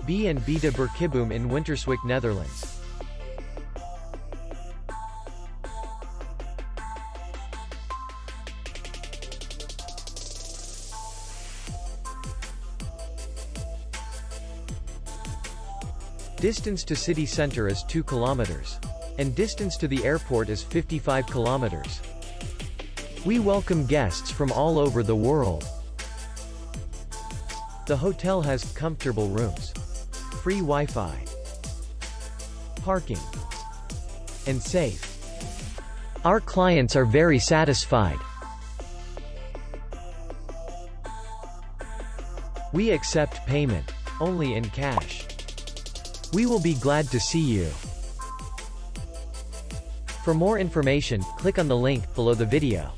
B&B De Berkeboom in Winterswijk, Netherlands. Distance to city center is 2 kilometers. And distance to the airport is 55 kilometers. We welcome guests from all over the world. The hotel has comfortable rooms, free Wi-Fi, parking, and safe. Our clients are very satisfied. We accept payment only in cash. We will be glad to see you. For more information, click on the link below the video.